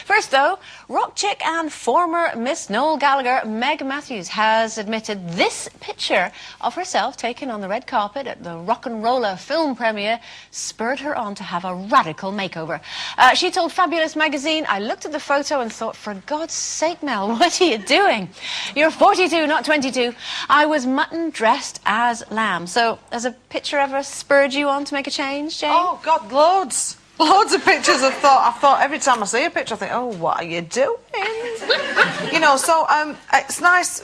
First, though, rock chick and former Miss Noel Gallagher, Meg Matthews, has admitted this picture of herself taken on the red carpet at the Rock and Roller film premiere spurred her on to have a radical makeover. She told Fabulous magazine, "I looked at the photo and thought, for God's sake, Mel, what are you doing? You're 42, not 22. I was mutton dressed as lamb." So, has a picture ever spurred you on to make a change, Jane? Oh, God, loads. Loads of pictures I thought every time I see a picture I think, oh, what are you doing? You know, so it's nice.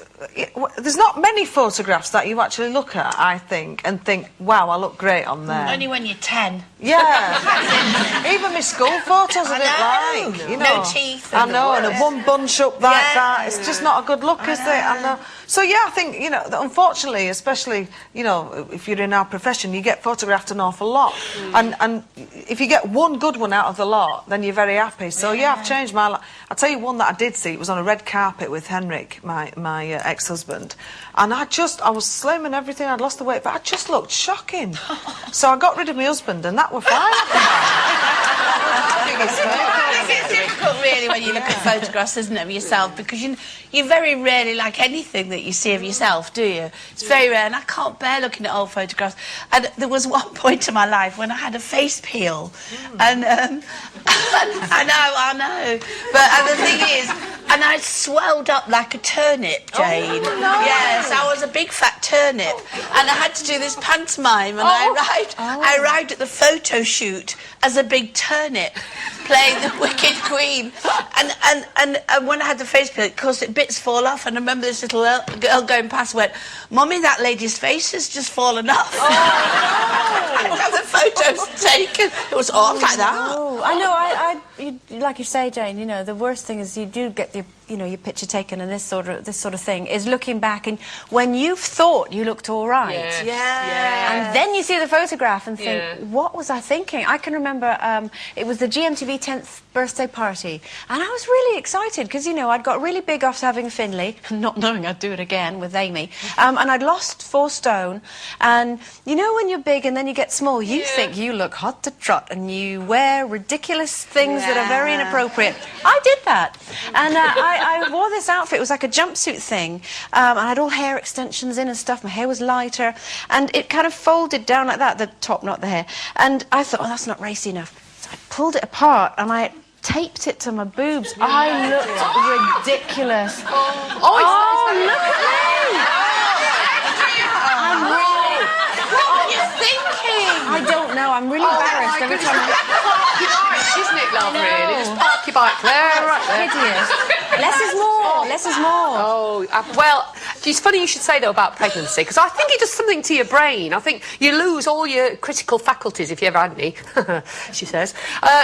There's not many photographs that you actually look at, I think, and think, wow, I look great on there. Only when you're 10. Yeah. Even my school photos I didn't like. You know. No teeth. I know, and a one bunch up like that. It's just not a good look, is it? I know. So, yeah, I think, you know, unfortunately, especially, you know, if you're in our profession, you get photographed an awful lot. And if you get one good one out of the lot, then you're very happy. So, yeah, I've changed my life. I'll tell you one that I did see. It was on a red carpet with Henrik, my ex-husband. And I was slim and everything. I'd lost the weight, but I just looked shocking. So I got rid of my husband, and that was fine. It's difficult, really, when you look at photographs, isn't it, of yourself? Because you very rarely like anything that you see of yourself, do you? It's very rare, and I can't bear looking at old photographs. And there was one point in my life when I had a face peel, and I know. But the thing is, and I swelled up like a turnip, Jane. Oh, no. Yes, I was a big fat turnip, and I had to do this pantomime, and I arrived at the photo shoot as a big turnip, playing the Wicked Queen. And when I had the face peel, it caused bits fall off, and I remember this little girl going past went, "Mummy, that lady's face has just fallen off." And the photos taken. It was off like that. I know. Like you say, Jane, you know, the worst thing is you do get your picture taken, and this sort of thing is looking back, and when you've thought you looked all right, and then you see the photograph and think, what was I thinking? I can remember it was the GMTV 10th birthday party, and I was really excited because, you know, I'd got really big after having Finley, not knowing I'd do it again with Amy, and I'd lost 4 stone, and you know when you're big and then you get small, you think you look hot to trot, and you wear ridiculous things that are very inappropriate. I did that, and I wore this outfit. It was like a jumpsuit thing, and I had all hair extensions in and stuff. My hair was lighter, and it kind of folded down like that, the top, not the hair. And I thought, oh, that's not racy enough. So I pulled it apart, and I taped it to my boobs. I looked ridiculous. Oh, look at me! I'm really... What were you thinking? I don't know. I'm really embarrassed every time Isn't it, love, really? Just park your bike there, right there. hideous. Less is more. Less is more. Oh, well, it's funny you should say, though, about pregnancy, because I think it does something to your brain. I think you lose all your critical faculties, if you ever had any, she says.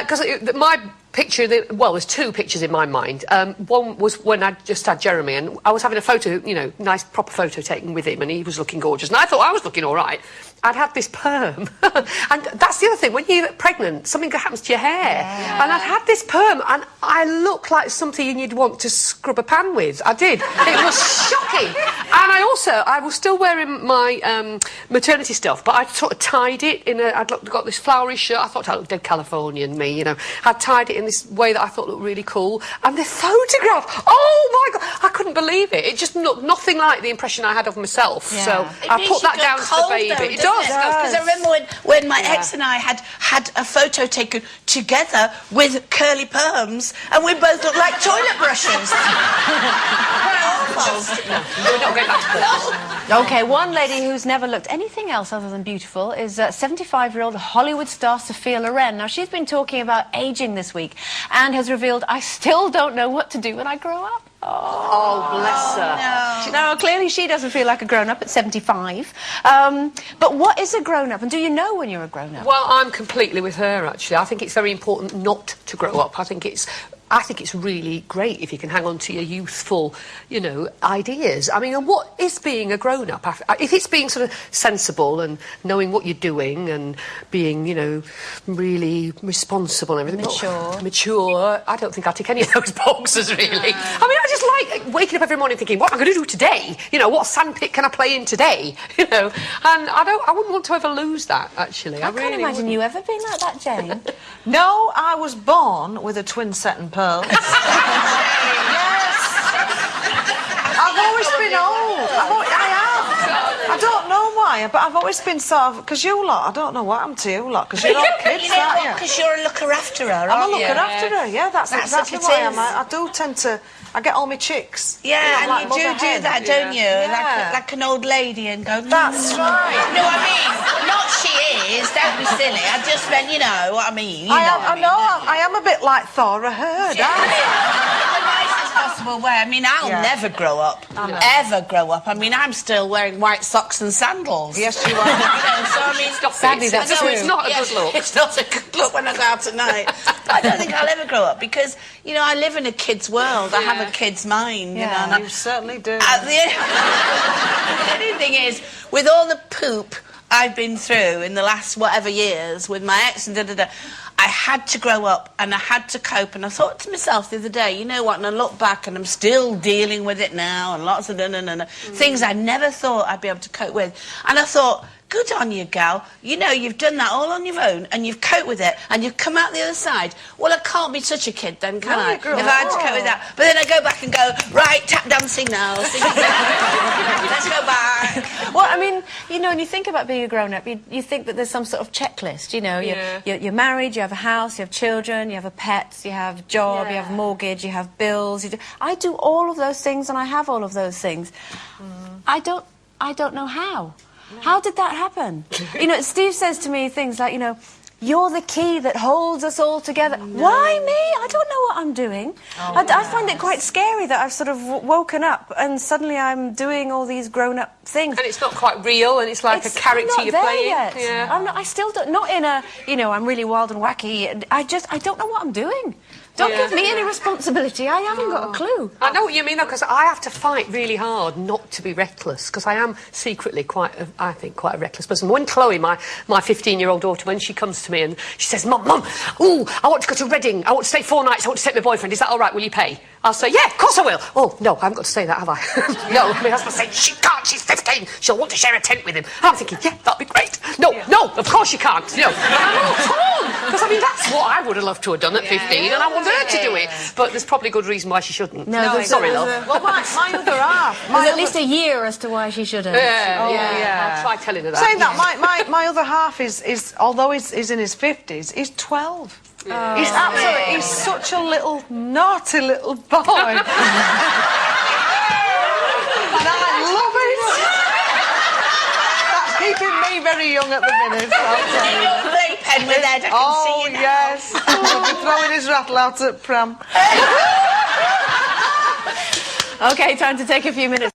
Because my picture, well, there's 2 pictures in my mind. One was when I just had Jeremy, and I was having a photo, you know, nice proper photo taken with him, and he was looking gorgeous, and I thought I was looking all right. I'd had this perm, and that's the other thing, when you're pregnant, something happens to your hair, and I'd had this perm, and I looked like something you'd want to scrub a pan with. I did. It was shocking. And I was still wearing my maternity stuff, but I'd sort of tied it in I'd got this flowery shirt. I thought I looked dead Californian, me, you know. I'd tied it in this way that I thought looked really cool, and the photograph, oh my God, I couldn't believe it. It just looked nothing like the impression I had of myself. So I put that down to the baby. It does. Because I remember when my ex and I had a photo taken together with curly perms, and we both looked like toilet brushes. We're not going back to perms. Okay, one lady who's never looked anything else other than beautiful is 75-year-old Hollywood star Sophia Loren. Now, she's been talking about aging this week and has revealed, "I still don't know what to do when I grow up." Oh, bless her. No, clearly she doesn't feel like a grown-up at 75. But what is a grown-up, and do you know when you're a grown-up? Well, I'm completely with her, actually. I think it's very important not to grow up. I think it's really great if you can hang on to your youthful, you know, ideas. I mean, and what is being a grown-up? If it's being sort of sensible and knowing what you're doing and being, you know, really responsible and everything. Mature. I don't think I tick any of those boxes, really. I mean, I just like waking up every morning thinking, what am I going to do today? You know, what sandpit can I play in today? You know, and I wouldn't want to ever lose that, actually. I can't imagine you ever being like that, Jane. No, I was born with a twin set and pearls. Yes. I've always been old. I am. I don't know why, but I've always been sort of... Because you lot, I don't know what happened to you lot, because you're all kids, You know aren't what? you? Because you're a looker after her, I'm a aren't you? looker after her, yeah, that's exactly what it why I am. is. I do tend to... I get all my chicks. Yeah, I'm like and you Mother do Hen. that, don't you? Yeah. Like an old lady and go... That's right. No, I mean, not she is, don't be silly. I just meant, you know what I mean. I am a bit like Thora Heard, Yeah, aren't in the nicest possible way. I mean, I'll never grow up. Ever grow up. I mean, I'm still wearing white socks and sandals. Yes, you are. You know, so, I mean... Sadly, that's true. It's not a good look. It's not a good look when I go out at night. But I don't think I'll ever grow up because, you know, I live in a kid's world. I have a kid's mind, you know. And You certainly do. The only thing is, with all the poop I've been through in the last whatever years with my ex and da-da-da, I had to grow up and I had to cope, and I thought to myself the other day, you know what, and I look back and I'm still dealing with it now, and lots of things I never thought I'd be able to cope with. And I thought, good on you, gal. You know, you've done that all on your own and you've coped with it and you've come out the other side. Well, I can't be such a kid then, can I? If I had to cope with that. But then I go back and go, right, tap dancing now. Let's go back. Well, I mean, you know, when you think about being a grown-up, you think that there's some sort of checklist, you know. You're married, you have a house, you have children, you have a pet, you have a job, you have a mortgage, you have bills. I do all of those things and I have all of those things. I don't know how. How did that happen? You know, Steve says to me things like, you know, you're the key that holds us all together. No. Why me? I don't know what I'm doing. I find it quite scary that I've sort of woken up and suddenly I'm doing all these grown-up things. And it's not quite real, and it's like a character you're playing. Yet. Yeah. I still don't, not in a, you know, I'm really wild and wacky. I don't know what I'm doing. Don't give me any responsibility. I haven't got a clue. I know what you mean, though, because I have to fight really hard not to be reckless, because I am secretly I think, quite a reckless person. When Chloe, my 15-year-old daughter, when she comes to me and she says, Mum, ooh, I want to go to Reading. I want to stay 4 nights. I want to take my boyfriend. Is that all right? Will you pay? I'll say, yeah, of course I will. Oh, no, I haven't got to say that, have I? No, my husband saying, she can't. She's 15. She'll want to share a tent with him. I'm thinking, yeah, that'd be great. No, of course you can't. No. And I'm all torn, because, I mean, that's what I would have loved to have done at 15, and I want her to do it. But there's probably good reason why she shouldn't. No, sorry, love. Well, my other half... There's at least a year as to why she shouldn't. Yeah. I'll try telling her that. Saying that, my other half is although he's in his 50s, he's 12. He's absolutely... He's such a little, naughty little boy. And I love it. That's keeping me very young at the minute. In your playpen with Ed, I can see you now. Yes. He'll be throwing his rattle out at pram. OK, time to take a few minutes.